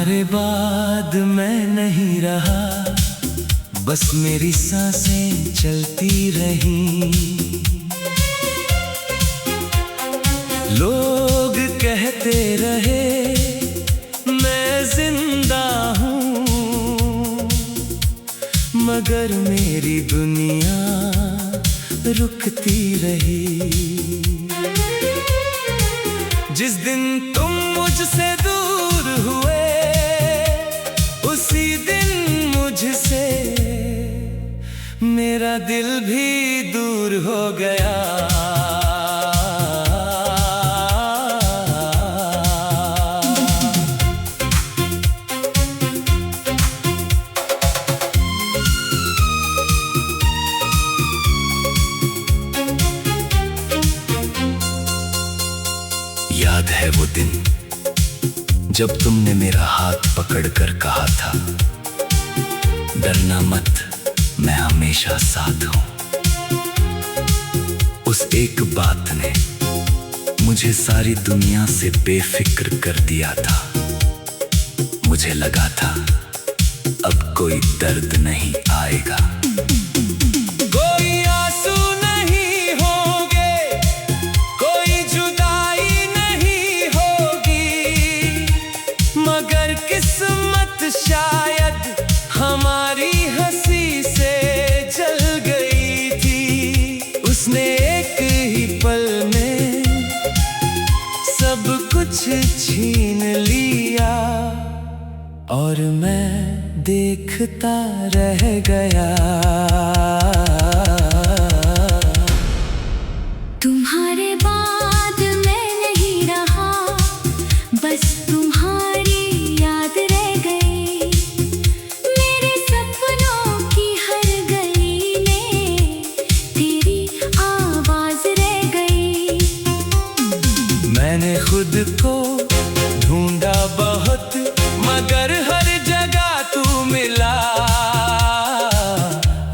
तुम्हारे बाद मैं नहीं रहा, बस मेरी सांसें चलती रहीं। लोग कहते रहे मैं जिंदा हूँ, मगर मेरी दुनिया रुकती रही। जिस दिन तुम मुझसे दूर हुए, उसी दिन मुझसे मेरा दिल भी दूर हो गया। याद है वो दिन जब तुमने मेरा हाथ पकड़कर कहा था, डरना मत, मैं हमेशा साथ हूं। उस एक बात ने मुझे सारी दुनिया से बेफिक्र कर दिया था। मुझे लगा था अब कोई दर्द नहीं आएगा, कोई आंसू नहीं होंगे, कोई जुदाई नहीं होगी। मगर किस्मत शायद हमारी हंसी से जल गई थी। उसने एक ही पल में सब कुछ छीन लिया, और मैं देखता रह गया। तुम्हारे बाद मैं नहीं रहा, बस तुम्हारी याद रह गई। मेरे सपनों की हर गली में तेरी आवाज रह गई। मैंने खुद को ढूंढा बहुत, मगर हर जगह तू मिला,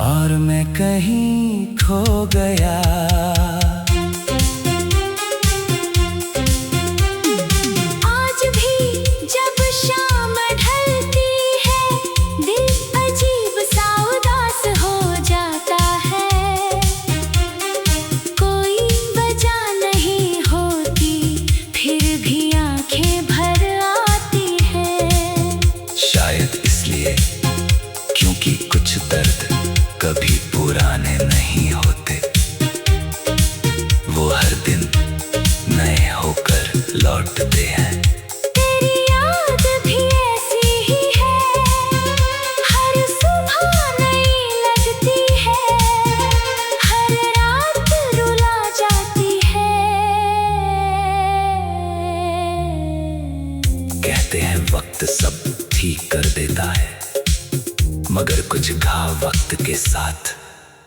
और मैं कहीं खो गया। आज भी जब शाम ढलती है, दिल अजीब सा उदास हो जाता है। कोई वजह नहीं होती, फिर भी आंखें भर आती है। शायद इसलिए क्योंकि कुछ दर्द कभी पुराने नहीं होते, वो हर दिन नए होकर लौटते हैं। तेरी याद भी ऐसी ही है, हर सुबह नई लगती है, हर रात रुला जाती है। कहते हैं वक्त सब ठीक कर देता है, मगर कुछ घाव वक्त के साथ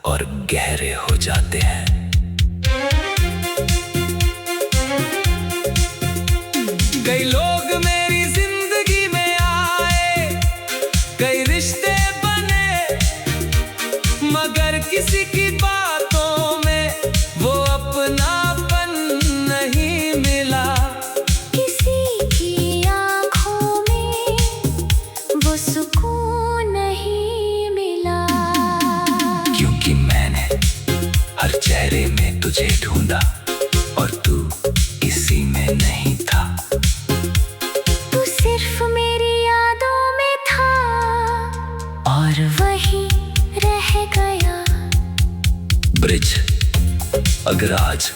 और गहरे हो जाते हैं। कई लोग मेरी जिंदगी में आए, कई रिश्ते बने, मगर किसी की बातों में वो अपनापन नहीं मिला। किसी की आँखों में वो सुकून नहीं मिला। क्योंकि मैंने हर चेहरे में तुझे ढूंढा, और तू किसी में नहीं था। तू सिर्फ मेरी यादों में था, और वही रह गया। ब्रिज, अगर आज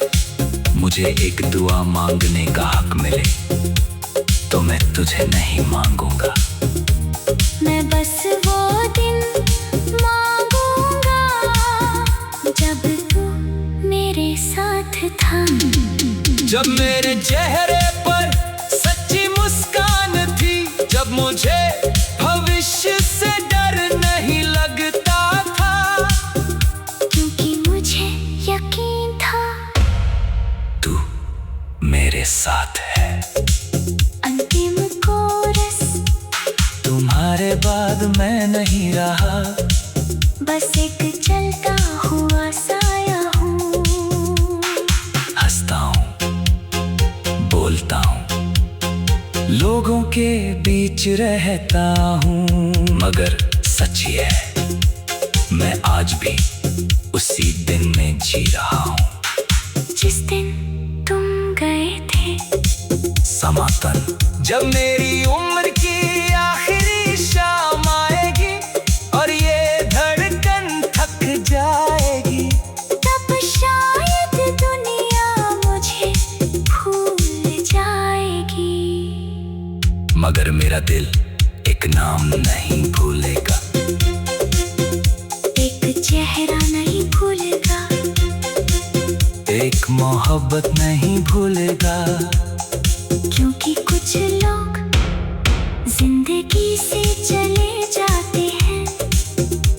मुझे एक दुआ मांगने का हक मिले, तो मैं तुझे नहीं मांगूंगा। मैं बस वो दिन मांगूंगा जब तू मेरे साथ था। जब मेरे चेहरे पर सच्ची मुस्कान थी, जब मुझे भविष्य से डर नहीं लगता था, क्योंकि मुझे यकीन था तू मेरे साथ है। अंतिम कोरस, तुम्हारे बाद मैं नहीं रहा, बस एक चलता हुआ साया हूँ। हंसता हूँ, बोलता हूँ, लोगों के बीच रहता हूँ, मगर सच ये है मैं आज भी उसी दिन में जी रहा हूँ जिस दिन तुम गए थे। समातन जब मेरी उम्र की आखिरी शाम आएगी और ये धड़कन थक जाएगी, तब शायद दुनिया मुझे भूल जाएगी। मगर मेरा दिल एक नाम नहीं भूलेगा, एक चेहरा नहीं भूलेगा, एक मोहब्बत नहीं भूलेगा। क्योंकि कुछ लोग जिंदगी से चले जाते हैं,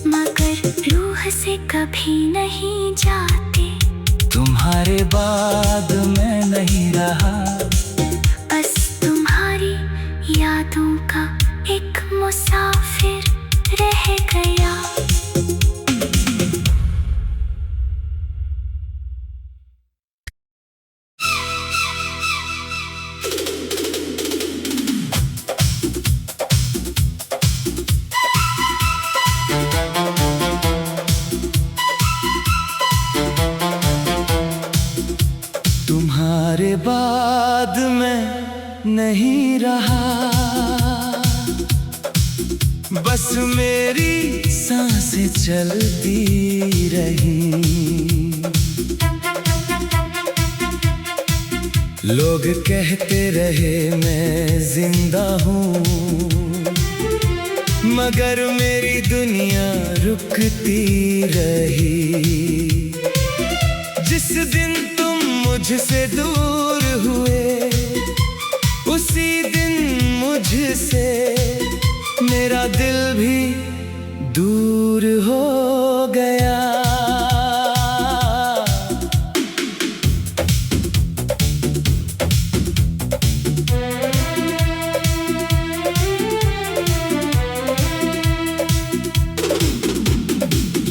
मगर रूह से कभी नहीं जाते। तुम्हारे बाद मैं नहीं रहा, बस तुम्हारी यादों का एक मुसाफिर रह गया। तुम्हारे बाद मैं नहीं रहा, बस मेरी सांसें चलती रही। लोग कहते रहे मैं जिंदा हूँ, मगर मेरी दुनिया रुकती रही। जिस दिन तुम मुझसे दूर हुए, उसी दिन मुझसे मेरा दिल भी दूर हो गया।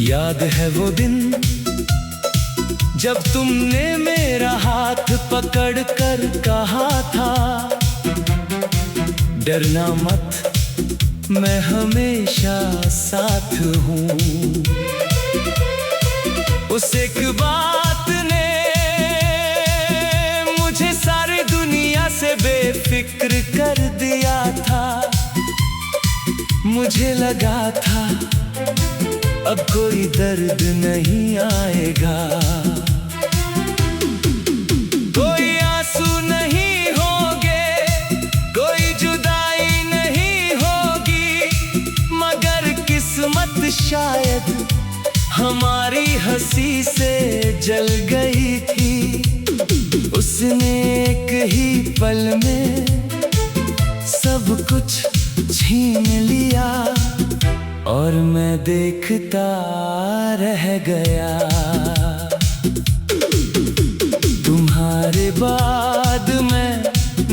याद है वो दिन जब तुमने मेरा हाथ पकड़ कर कहा था, डरना मत मैं हमेशा साथ हूँ। उस एक बात ने मुझे सारी दुनिया से बेफिक्र कर दिया था। मुझे लगा था अब कोई दर्द नहीं आएगा, कोई आंसू नहीं होंगे, कोई जुदाई नहीं होगी। मगर किस्मत शायद हमारी हंसी से जल गई थी। उसने एक ही पल में सब कुछ छीन लिया और मैं देखता रह गया। तुम्हारे बाद मैं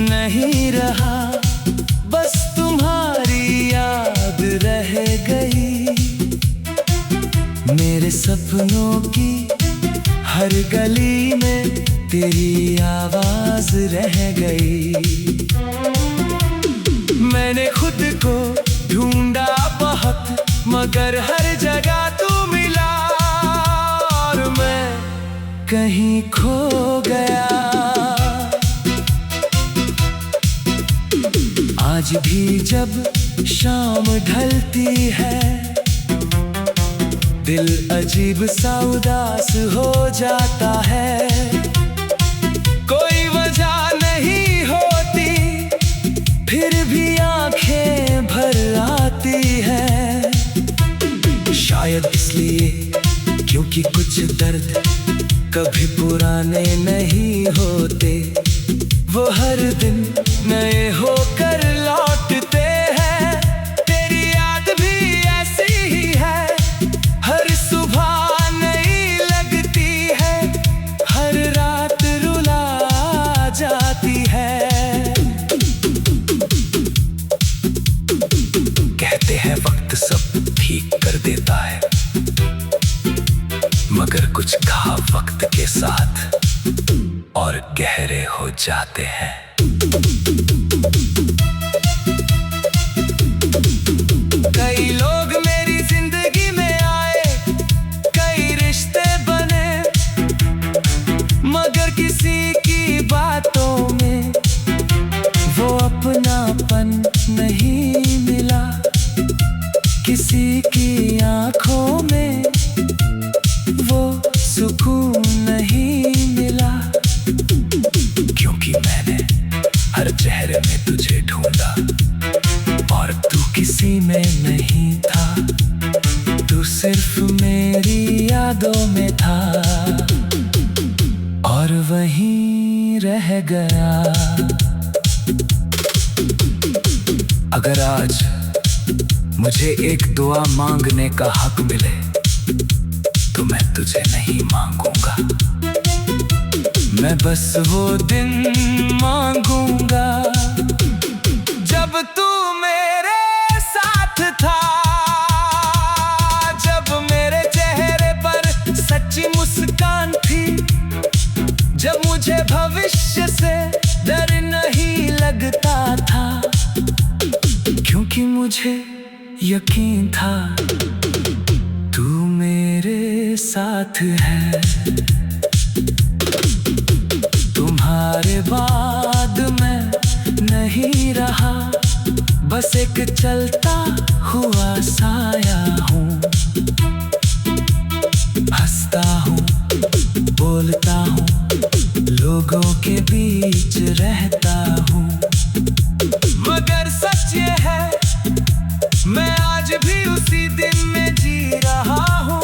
नहीं रहा, बस तुम्हारी याद रह गई। मेरे सपनों की हर गली में तेरी आवाज रह गई। मैंने खुद को ढूंढा बहुत, मगर हर जगह तू मिला और मैं कहीं खो गया। आज भी जब शाम ढलती है, दिल अजीब सा उदास हो जाता है। कोई वजह नहीं होती, फिर भी आंखें भर आती है। शायद इसलिए क्योंकि कुछ दर्द कभी पुराने नहीं होते, वो हर दिन नए होकर लौटते हैं। तेरी याद भी ऐसी ही है, हर सुबह नई लगती है, हर रात रुला जाती है। कहते हैं वक्त सब ठीक कर देता है, मगर कुछ घाव वक्त के साथ और गहरे हो जाते हैं। किसी में नहीं था, तू सिर्फ मेरी यादों में था और वहीं रह गया। अगर आज मुझे एक दुआ मांगने का हक मिले तो मैं तुझे नहीं मांगूंगा, मैं बस वो दिन मांगूंगा जब तू मेरे साथ था, जब मेरे चेहरे पर सच्ची मुस्कान थी, जब मुझे भविष्य से डर नहीं लगता था, क्योंकि मुझे यकीन था तू मेरे साथ है। तुम्हारे बाद मैं नहीं रहा, बस एक चलता हुआ साया हूँ, हंसता हूँ, बोलता हूँ, लोगों के बीच रहता हूँ, मगर सच ये है मैं आज भी उसी दिन में जी रहा हूँ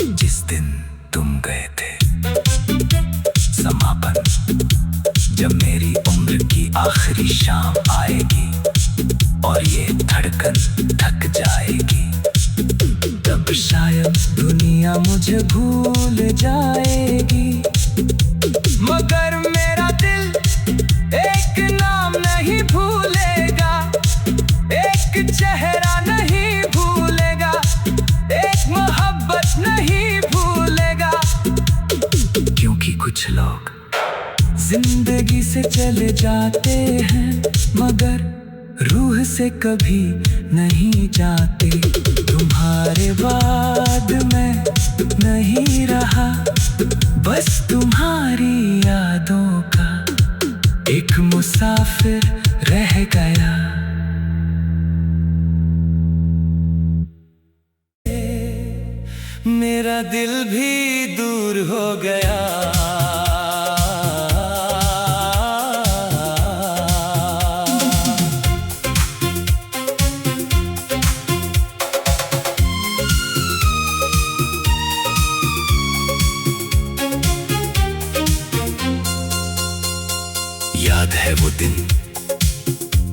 जिस दिन तुम गए थे। समापन जब मेरी उम्र की आखिरी शाम आएगी और ये धड़कन थक जाएगी, तब शायद दुनिया मुझे भूल जाएगी, मगर मेरा दिल एक नाम नहीं भूलेगा, एक चेहरा नहीं भूलेगा, एक मोहब्बत नहीं भूलेगा, क्योंकि कुछ लोग जिंदगी से चले जाते हैं मगर रूह से कभी नहीं जाते। तुम्हारे बाद मैं नहीं रहा, बस तुम्हारी यादों का एक मुसाफिर रह गया। मेरा दिल भी दूर हो गया, याद है वो दिन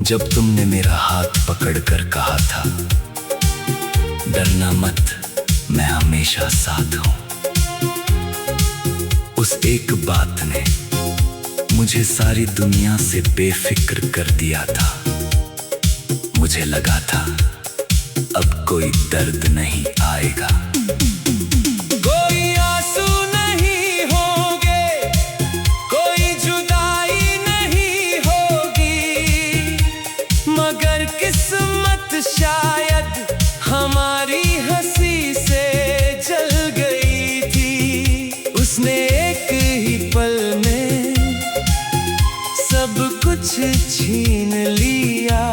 जब तुमने मेरा हाथ पकड़कर कहा था, डरना मत, मैं हमेशा साथ हूं। उस एक बात ने मुझे सारी दुनिया से बेफिक्र कर दिया था। मुझे लगा था अब कोई दर्द नहीं आएगा, कोई आंसू नहीं होंगे, कोई जुदाई नहीं होगी, मगर किस्मत शायद हमारी हंसी से जल गई थी। उसने एक ही पल में सब कुछ छीन लिया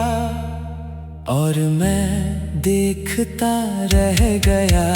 और मैं देखता रह गया।